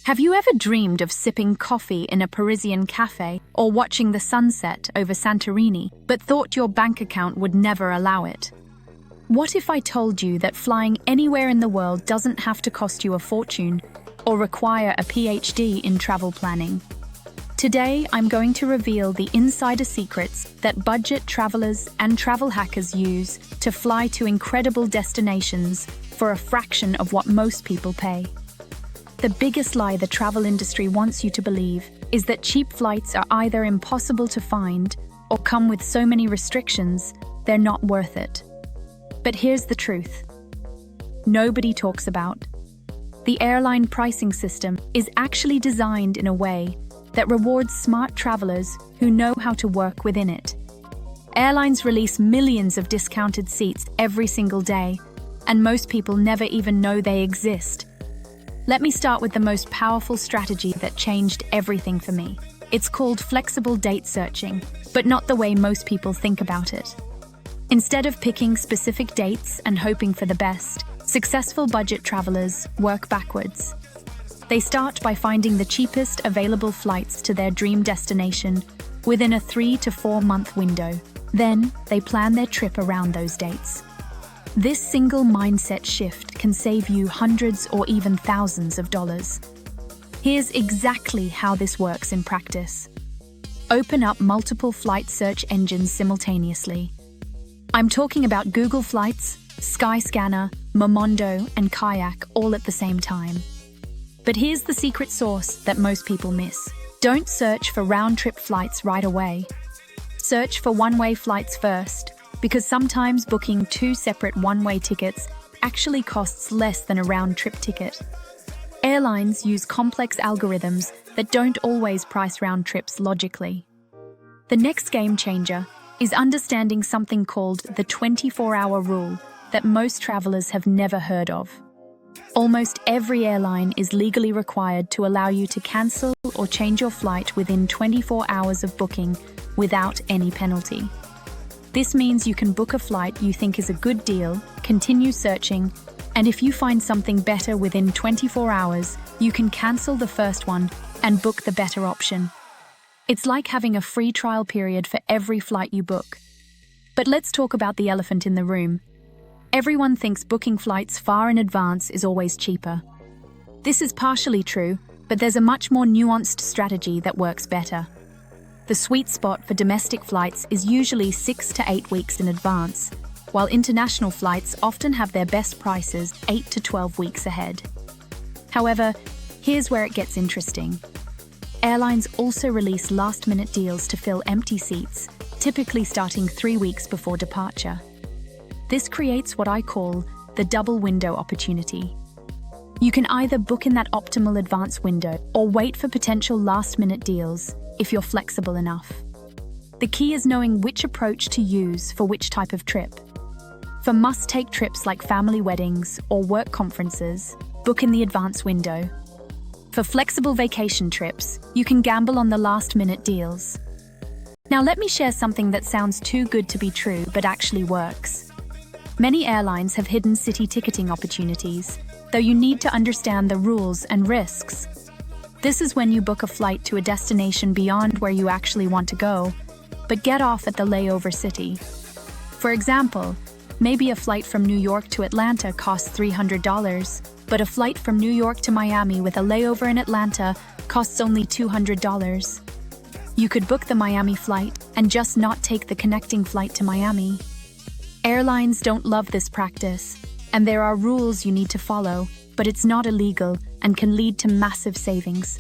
Have you ever dreamed of sipping coffee in a Parisian cafe or watching the sunset over Santorini, but thought your bank account would never allow it? What if I told you that flying anywhere in the world doesn't have to cost you a fortune or require a PhD in travel planning? Today, I'm going to reveal the insider secrets that budget travelers and travel hackers use to fly to incredible destinations for a fraction of what most people pay. The biggest lie the travel industry wants you to believe is that cheap flights are either impossible to find or come with so many restrictions they're not worth it. But here's the truth. Nobody talks about. The airline pricing system is actually designed in a way that rewards smart travelers who know how to work within it. Airlines release millions of discounted seats every single day, and most people never even know they exist. Let me start with the most powerful strategy that changed everything for me. It's called flexible date searching, but not the way most people think about it. Instead of picking specific dates and hoping for the best, successful budget travelers work backwards. They start by finding the cheapest available flights to their dream destination within a 3 to 4 month window. Then, they plan their trip around those dates. This single mindset shift can save you hundreds or even thousands of dollars. Here's exactly how this works in practice. Open up multiple flight search engines simultaneously. I'm talking about Google Flights, Skyscanner, Momondo, and Kayak all at the same time. But here's the secret sauce that most people miss. Don't search for round-trip flights right away. Search for one-way flights first, because sometimes booking 2 separate one-way tickets actually costs less than a round-trip ticket. Airlines use complex algorithms that don't always price round trips logically. The next game changer is understanding something called the 24-hour rule that most travelers have never heard of. Almost every airline is legally required to allow you to cancel or change your flight within 24 hours of booking without any penalty. This means you can book a flight you think is a good deal, continue searching, and if you find something better within 24 hours, you can cancel the first one and book the better option. It's like having a free trial period for every flight you book. But let's talk about the elephant in the room. Everyone thinks booking flights far in advance is always cheaper. This is partially true, but there's a much more nuanced strategy that works better. The sweet spot for domestic flights is usually 6 to 8 weeks in advance, while international flights often have their best prices 8 to 12 weeks ahead. However, here's where it gets interesting. Airlines also release last-minute deals to fill empty seats, typically starting 3 weeks before departure. This creates what I call the double window opportunity. You can either book in that optimal advance window or wait for potential last-minute deals if you're flexible enough. The key is knowing which approach to use for which type of trip. For must-take trips like family weddings or work conferences, book in the advance window. For flexible vacation trips, you can gamble on the last-minute deals. Now let me share something that sounds too good to be true but actually works. Many airlines have hidden city ticketing opportunities, though you need to understand the rules and risks. This is when you book a flight to a destination beyond where you actually want to go, but get off at the layover city. For example, maybe a flight from New York to Atlanta costs $300, but a flight from New York to Miami with a layover in Atlanta costs only $200. You could book the Miami flight and just not take the connecting flight to Miami. Airlines don't love this practice, and there are rules you need to follow, but it's not illegal and can lead to massive savings.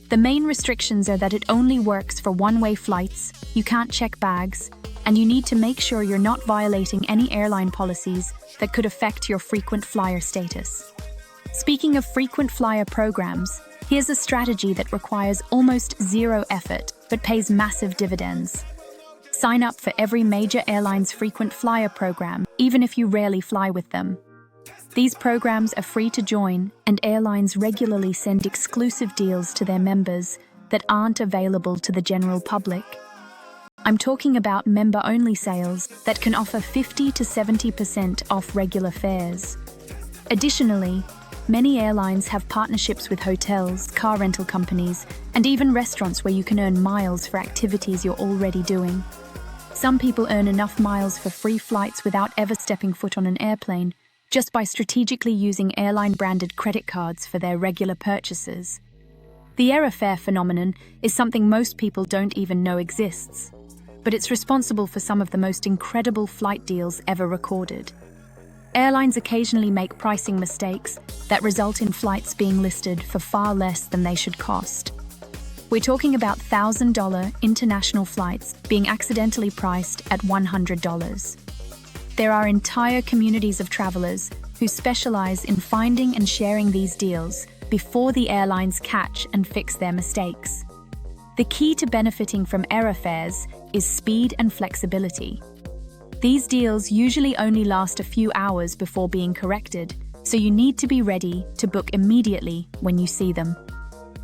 The main restrictions are that it only works for one-way flights, you can't check bags, and you need to make sure you're not violating any airline policies that could affect your frequent flyer status. Speaking of frequent flyer programs, here's a strategy that requires almost zero effort but pays massive dividends. Sign up for every major airline's frequent flyer program, even if you rarely fly with them. These programs are free to join, and airlines regularly send exclusive deals to their members that aren't available to the general public. I'm talking about member-only sales that can offer 50 to 70% off regular fares. Additionally, Many airlines have partnerships with hotels, car rental companies, and even restaurants where you can earn miles for activities you're already doing. Some people earn enough miles for free flights without ever stepping foot on an airplane, just by strategically using airline-branded credit cards for their regular purchases. The Airfare phenomenon is something most people don't even know exists, but it's responsible for some of the most incredible flight deals ever recorded. Airlines occasionally make pricing mistakes that result in flights being listed for far less than they should cost. We're talking about $1,000 international flights being accidentally priced at $100. There are entire communities of travelers who specialize in finding and sharing these deals before the airlines catch and fix their mistakes. The key to benefiting from Airfares is speed and flexibility. These deals usually only last a few hours before being corrected, so you need to be ready to book immediately when you see them.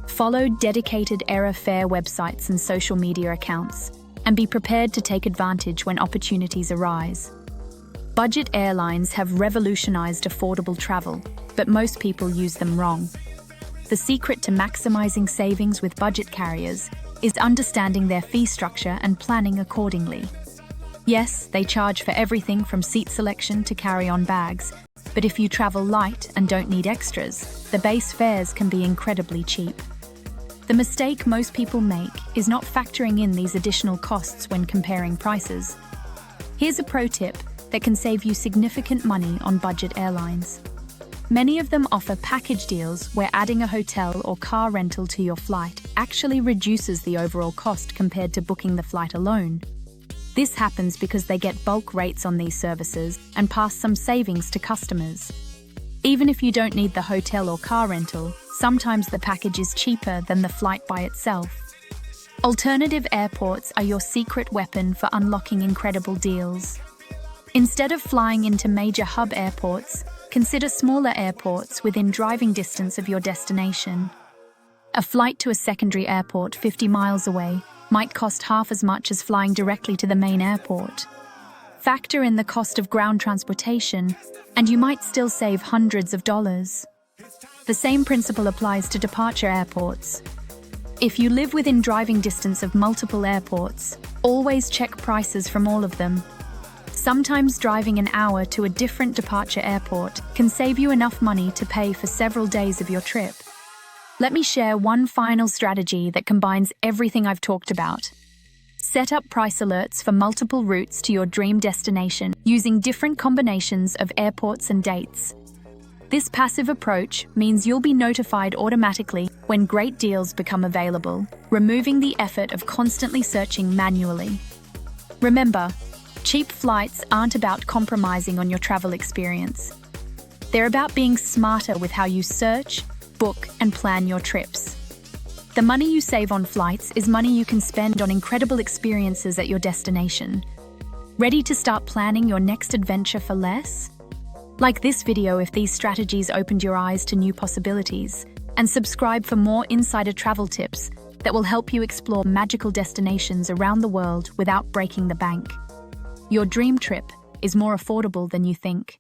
Follow dedicated Airfare websites and social media accounts, and be prepared to take advantage when opportunities arise. Budget airlines have revolutionized affordable travel, but most people use them wrong. The secret to maximizing savings with budget carriers is understanding their fee structure and planning accordingly. Yes, they charge for everything from seat selection to carry-on bags, but if you travel light and don't need extras, the base fares can be incredibly cheap. The mistake most people make is not factoring in these additional costs when comparing prices. Here's a pro tip that can save you significant money on budget airlines. Many of them offer package deals where adding a hotel or car rental to your flight actually reduces the overall cost compared to booking the flight alone. This happens because they get bulk rates on these services and pass some savings to customers. Even if you don't need the hotel or car rental, sometimes the package is cheaper than the flight by itself. Alternative airports are your secret weapon for unlocking incredible deals. Instead of flying into major hub airports, consider smaller airports within driving distance of your destination. A flight to a secondary airport 50 miles away might cost half as much as flying directly to the main airport. Factor in the cost of ground transportation, and you might still save hundreds of dollars. The same principle applies to departure airports. If you live within driving distance of multiple airports, always check prices from all of them. Sometimes driving an hour to a different departure airport can save you enough money to pay for several days of your trip. Let me share one final strategy that combines everything I've talked about. Set up price alerts for multiple routes to your dream destination using different combinations of airports and dates. This passive approach means you'll be notified automatically when great deals become available, removing the effort of constantly searching manually. Remember, cheap flights aren't about compromising on your travel experience. They're about being smarter with how you search, book, and plan your trips. The money you save on flights is money you can spend on incredible experiences at your destination. Ready to start planning your next adventure for less? Like this video if these strategies opened your eyes to new possibilities, and subscribe for more insider travel tips that will help you explore magical destinations around the world without breaking the bank. Your dream trip is more affordable than you think.